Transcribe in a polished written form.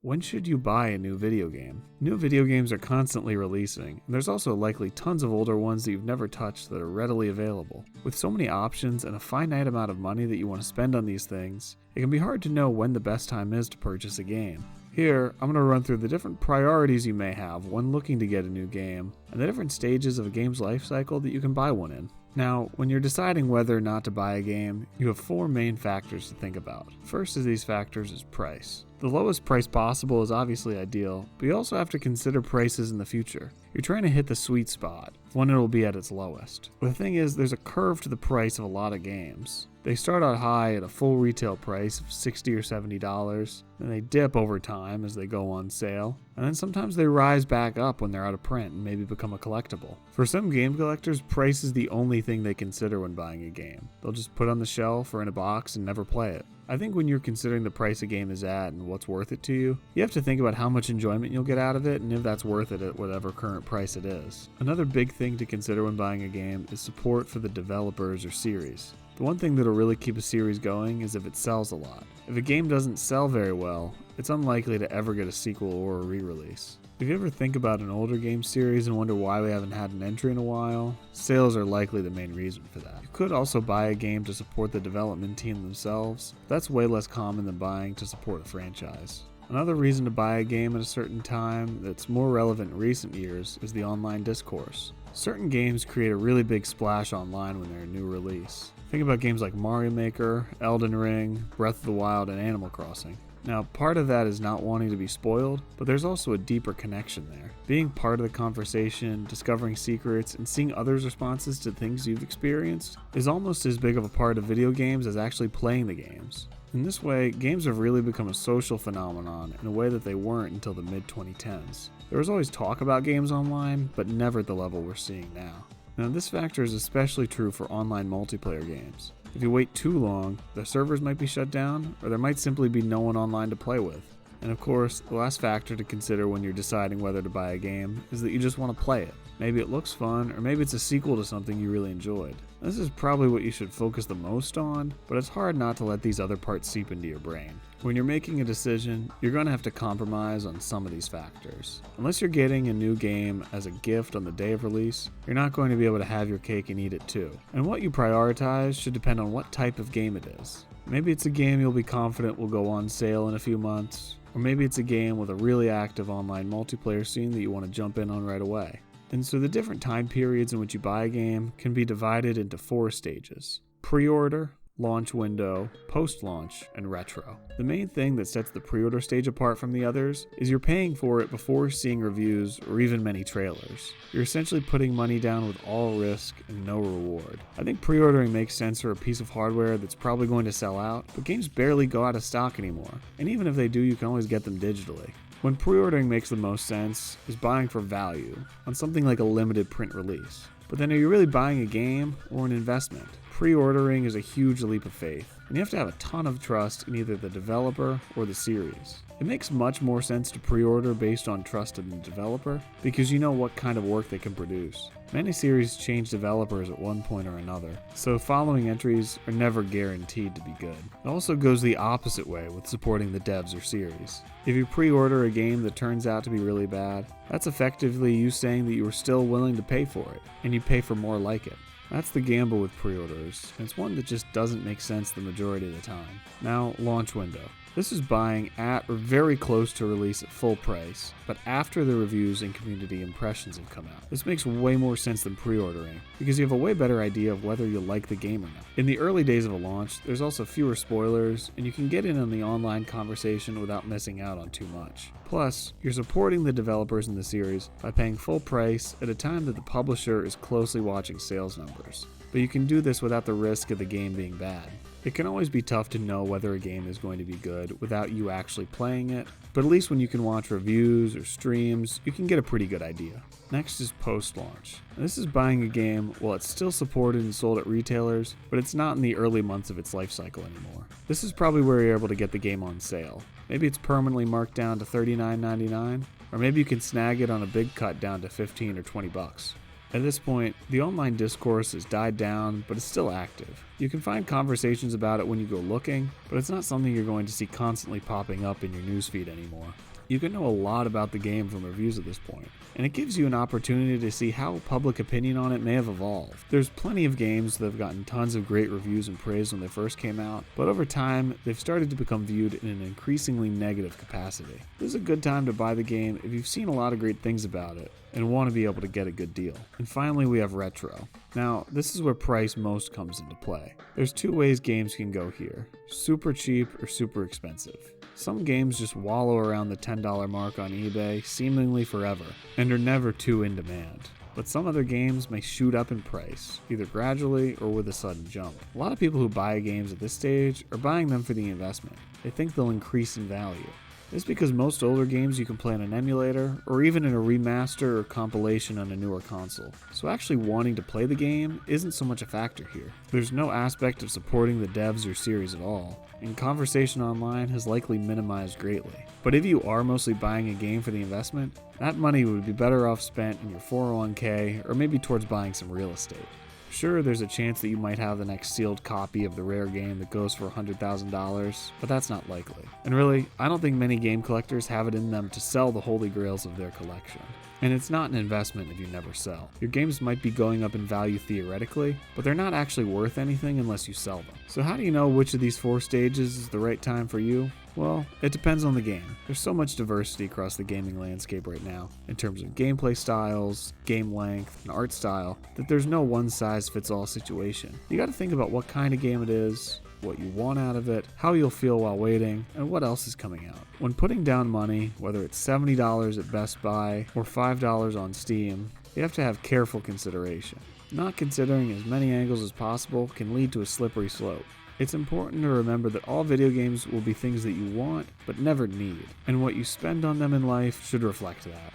When should you buy a new video game? New video games are constantly releasing, and there's also likely tons of older ones that you've never touched that are readily available. With so many options and a finite amount of money that you want to spend on these things, it can be hard to know when the best time is to purchase a game. Here, I'm going to run through the different priorities you may have when looking to get a new game, and the different stages of a game's life cycle that you can buy one in. Now, when you're deciding whether or not to buy a game, you have four main factors to think about. First of these factors is price. The lowest price possible is obviously ideal, but you also have to consider prices in the future. You're trying to hit the sweet spot, when it'll be at its lowest. But the thing is, there's a curve to the price of a lot of games. They start out high at a full retail price of $60 or $70, then they dip over time as they go on sale, and then sometimes they rise back up when they're out of print and maybe become a collectible. For some game collectors, price is the only thing they consider when buying a game. They'll just put it on the shelf or in a box and never play it. I think when you're considering the price a game is at and what's worth it to you, you have to think about how much enjoyment you'll get out of it and if that's worth it at whatever current price it is. Another big thing to consider when buying a game is support for the developers or series. The one thing that'll really keep a series going is if it sells a lot. If a game doesn't sell very well, it's unlikely to ever get a sequel or a re-release. If you ever think about an older game series and wonder why we haven't had an entry in a while, sales are likely the main reason for that. You could also buy a game to support the development team themselves, but that's way less common than buying to support a franchise. Another reason to buy a game at a certain time that's more relevant in recent years is the online discourse. Certain games create a really big splash online when they're a new release. Think about games like Mario Maker, Elden Ring, Breath of the Wild, and Animal Crossing. Now, part of that is not wanting to be spoiled, but there's also a deeper connection there. Being part of the conversation, discovering secrets, and seeing others' responses to things you've experienced is almost as big of a part of video games as actually playing the games. In this way, games have really become a social phenomenon in a way that they weren't until the mid-2010s. There was always talk about games online, but never at the level we're seeing now. Now, this factor is especially true for online multiplayer games. If you wait too long, the servers might be shut down, or there might simply be no one online to play with. And of course, the last factor to consider when you're deciding whether to buy a game is that you just want to play it. Maybe it looks fun, or maybe it's a sequel to something you really enjoyed. This is probably what you should focus the most on, but it's hard not to let these other parts seep into your brain. When you're making a decision, you're going to have to compromise on some of these factors. Unless you're getting a new game as a gift on the day of release, you're not going to be able to have your cake and eat it too. And what you prioritize should depend on what type of game it is. Maybe it's a game you'll be confident will go on sale in a few months, or maybe it's a game with a really active online multiplayer scene that you want to jump in on right away. And so the different time periods in which you buy a game can be divided into 4 stages: pre-order, launch window, post-launch, and retro. The main thing that sets the pre-order stage apart from the others is you're paying for it before seeing reviews or even many trailers. You're essentially putting money down with all risk and no reward. I think pre-ordering makes sense for a piece of hardware that's probably going to sell out, but games barely go out of stock anymore, and even if they do, you can always get them digitally. When pre-ordering makes the most sense is buying for value on something like a limited print release. But then are you really buying a game or an investment? Pre-ordering is a huge leap of faith, and you have to have a ton of trust in either the developer or the series. It makes much more sense to pre-order based on trust in the developer because you know what kind of work they can produce. Many series change developers at one point or another, so following entries are never guaranteed to be good. It also goes the opposite way with supporting the devs or series. If you pre-order a game that turns out to be really bad, that's effectively you saying that you are still willing to pay for it, and you pay for more like it. That's the gamble with pre-orders, and it's one that just doesn't make sense the majority of the time. Now, launch window. This is buying at or very close to release at full price, but after the reviews and community impressions have come out. This makes way more sense than pre-ordering, because you have a way better idea of whether you'll like the game or not. In the early days of a launch, there's also fewer spoilers, and you can get in on the online conversation without missing out on too much. Plus, you're supporting the developers in the series by paying full price at a time that the publisher is closely watching sales numbers. But you can do this without the risk of the game being bad. It can always be tough to know whether a game is going to be good without you actually playing it, but at least when you can watch reviews or streams, you can get a pretty good idea. Next is post-launch. This is buying a game while it's still supported and sold at retailers, but it's not in the early months of its life cycle anymore. This is probably where you're able to get the game on sale. Maybe it's permanently marked down to $39.99, or maybe you can snag it on a big cut down to $15 or $20. At this point, the online discourse has died down, but it's still active. You can find conversations about it when you go looking, but it's not something you're going to see constantly popping up in your newsfeed anymore. You can know a lot about the game from reviews at this point, and it gives you an opportunity to see how public opinion on it may have evolved. There's plenty of games that have gotten tons of great reviews and praise when they first came out, but over time, they've started to become viewed in an increasingly negative capacity. This is a good time to buy the game if you've seen a lot of great things about it and want to be able to get a good deal. And finally, we have retro. Now, this is where price most comes into play. There's two ways games can go here: super cheap or super expensive. Some games just wallow around the $10 mark on eBay seemingly forever and are never too in demand. But some other games may shoot up in price, either gradually or with a sudden jump. A lot of people who buy games at this stage are buying them for the investment. They think they'll increase in value. This is because most older games you can play on an emulator or even in a remaster or compilation on a newer console. So actually wanting to play the game isn't so much a factor here. There's no aspect of supporting the devs or series at all, and conversation online has likely minimized greatly. But if you are mostly buying a game for the investment, that money would be better off spent in your 401k or maybe towards buying some real estate. Sure, there's a chance that you might have the next sealed copy of the rare game that goes for $100,000, but that's not likely. And really, I don't think many game collectors have it in them to sell the holy grails of their collection. And it's not an investment if you never sell. Your games might be going up in value theoretically, but they're not actually worth anything unless you sell them. So how do you know which of these 4 stages is the right time for you? Well, it depends on the game. There's so much diversity across the gaming landscape right now, in terms of gameplay styles, game length, and art style, that there's no one-size-fits-all situation. You gotta think about what kind of game it is, what you want out of it, how you'll feel while waiting, and what else is coming out. When putting down money, whether it's $70 at Best Buy or $5 on Steam, you have to have careful consideration. Not considering as many angles as possible can lead to a slippery slope. It's important to remember that all video games will be things that you want, but never need, and what you spend on them in life should reflect that.